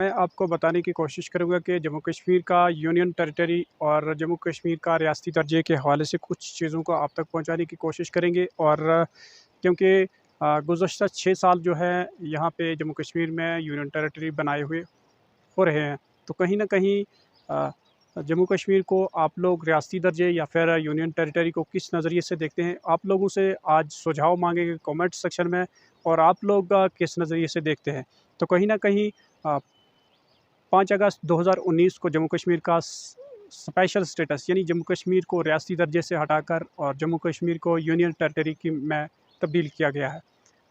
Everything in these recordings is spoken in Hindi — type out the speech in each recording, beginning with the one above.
मैं आपको बताने की कोशिश करूँगा कि जम्मू कश्मीर का यूनियन टेरिटरी और जम्मू कश्मीर का रियासती दर्जे के हवाले से कुछ चीज़ों को आप तक पहुँचाने की कोशिश करेंगे और क्योंकि गुज़श्ता 6 साल जो है यहाँ पे जम्मू कश्मीर में यूनियन टेरिटरी बनाए हुए हो रहे हैं। तो कहीं न कहीं अ, जम्मू कश्मीर को आप लोग रियासती दर्जे या फिर यूनियन टेरिटरी को किस नज़रिए से देखते हैं? आप लोगों से आज सुझाव माँगेंगे कमेंट सेक्शन में और आप लोग किस नज़रिए से देखते हैं? तो कहीं न कहीं 5 अगस्त 2019 को जम्मू कश्मीर का स्पेशल स्टेटस यानी जम्मू कश्मीर को रियासती दर्जे से हटाकर और जम्मू कश्मीर को यूनियन टेरिटरी की में तब्दील किया गया है।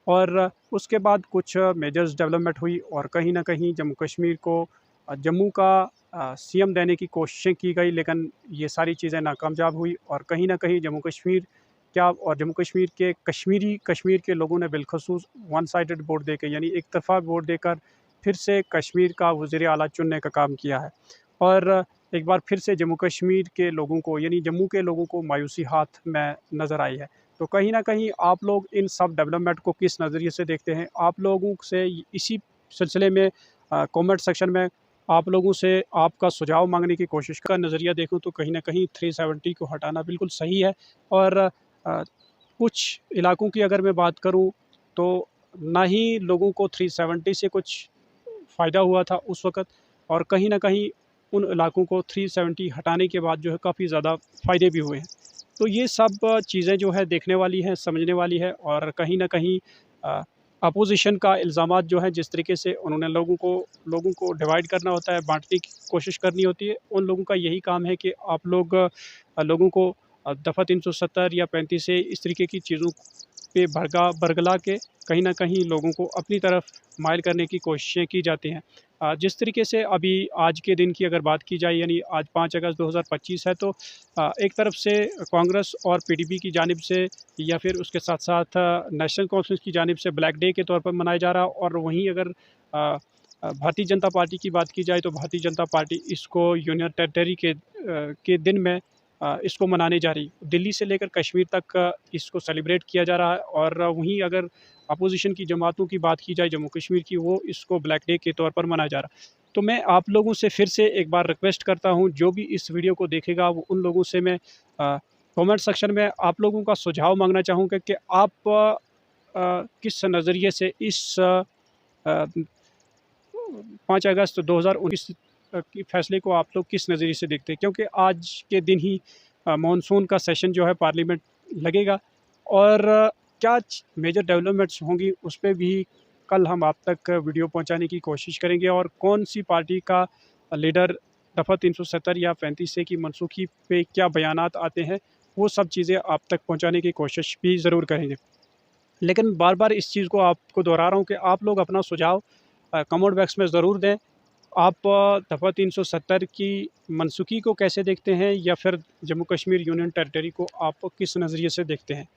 और उसके बाद कुछ मेजर्स डेवलपमेंट हुई और कहीं न कहीं जम्मू कश्मीर को जम्मू का सीएम देने की कोशिशें की गई, लेकिन ये सारी चीज़ें नाकामयाब हुई और कहीं न कहीं जम्मू कश्मीर क्या और जम्मू कश्मीर के कश्मीर के लोगों ने बिलख़ुसूस वन साइडेड वोट देके यानी एक तरफ़ा वोट देकर फिर से कश्मीर का वज़ीर आला चुनने का काम किया है। और एक बार फिर से जम्मू कश्मीर के लोगों को यानी जम्मू के लोगों को मायूसी हाथ में नज़र आई है। तो कहीं न कहीं आप लोग इन सब डेवलपमेंट को किस नज़रिए से देखते हैं? आप लोगों से इसी सिलसिले में कमेंट सेक्शन में आप लोगों से आपका सुझाव माँगने की कोशिश का नज़रिया देखूँ तो कहीं न कहीं 370 को हटाना बिल्कुल सही है। और कुछ इलाकों की अगर मैं बात करूँ तो ना ही लोगों को 370 से कुछ फ़ायदा हुआ था उस वक़्त और कहीं न कहीं उन इलाकों को 370 हटाने के बाद जो है काफ़ी ज़्यादा फ़ायदे भी हुए हैं। तो ये सब चीज़ें जो है देखने वाली हैं, समझने वाली है और कहीं न कहीं अ, अपोज़िशन का इल्ज़ामात जो है जिस तरीके से उन्होंने लोगों को डिवाइड करना होता है, बाँटने की कोशिश करनी होती है, उन लोगों का यही काम है कि आप लोग लोगों को दफ़ा 370 या 35 से इस तरीके की चीज़ों पे बरगला के कहीं न कहीं लोगों को अपनी तरफ माइल करने की कोशिशें की जाती हैं। जिस तरीके से अभी आज के दिन की अगर बात की जाए यानी आज 5 अगस्त 2025 है तो एक तरफ से कांग्रेस और पीडीपी की जानिब से या फिर उसके साथ-साथ नेशनल कॉन्फ्रेंस की जानिब से ब्लैक डे के तौर पर मनाया जा रहा है और वहीं अगर भारतीय जनता पार्टी की बात की जाए तो भारतीय जनता पार्टी इसको यूनियन टेरिटरी के दिन में इसको मनाने जा रही है। दिल्ली से लेकर कश्मीर तक इसको सेलिब्रेट किया जा रहा है और वहीं अगर अपोज़िशन की जमातों की बात की जाए जम्मू कश्मीर की, वो इसको ब्लैक डे के तौर पर मनाया जा रहा है। तो मैं आप लोगों से फिर से एक बार रिक्वेस्ट करता हूँ, जो भी इस वीडियो को देखेगा वो उन लोगों से मैं कमेंट सेक्शन में आप लोगों का सुझाव माँगना चाहूँगा कि आप किस नज़रिए से इस 5 अगस्त 2019 की फ़ैसले को आप लोग किस नज़रिए से देखते हैं? क्योंकि आज के दिन ही मानसून का सेशन जो है पार्लियामेंट लगेगा और क्या च मेजर डेवलपमेंट्स होंगी उस पे भी कल हम आप तक वीडियो पहुँचाने की कोशिश करेंगे और कौन-सी पार्टी का लीडर दफ़ा 370 या 35 ए की मनसूखी पे क्या बयानात आते हैं, वो सब चीज़ें आप तक पहुँचाने की कोशिश भी ज़रूर करेंगे। लेकिन बार-बार इस चीज़ को आपको दोहरा रहा हूँ कि आप लोग अपना सुझाव कमेंट बॉक्स में ज़रूर दें। आप दफ़ा 370 की मनसूखी को कैसे देखते हैं या फिर जम्मू कश्मीर यूनियन टेरिटरी को आप किस नज़रिए से देखते हैं?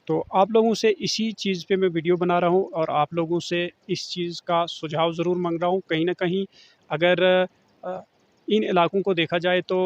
तो आप लोगों से इसी चीज़ पे मैं वीडियो बना रहा हूँ और आप लोगों से इस चीज़ का सुझाव ज़रूर माँग रहा हूँ। कहीं न कहीं अगर अ, इन इलाकों को देखा जाए तो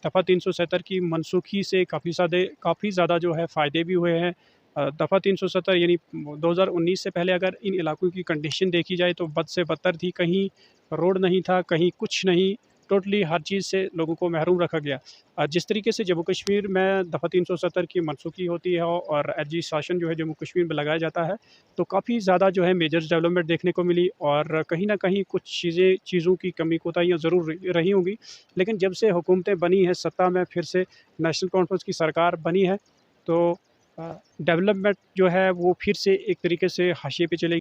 दफ़ा 370 की मनसूखी से काफ़ी ज़्यादा जो है फ़ायदे भी हुए हैं। दफ़ा 370 यानी 2019 से पहले अगर इन इलाकों की कंडीशन देखी जाए तो बद से बदतर थी, कहीं रोड नहीं था, कहीं कुछ नहीं, टोटली हर चीज़ से लोगों को महरूम रखा गया। जिस तरीके से जम्मू कश्मीर में दफ़ा 370 की मनसूखी होती है और एजी शासन जो है जम्मू कश्मीर में लगाया जाता है, तो काफ़ी ज़्यादा जो है मेजर्स डेवलपमेंट देखने को मिली और कहीं न कहीं कुछ चीज़ों की कमी कोताहियाँ ज़रूर रही होंगी। लेकिन जब से हुकूमतें बनी हैं, सत्ता में फिर से नेशनल कॉन्फ्रेंस की सरकार बनी है, तो डेवलपमेंट जो है वो फिर से एक तरीके से हाशिए पे चली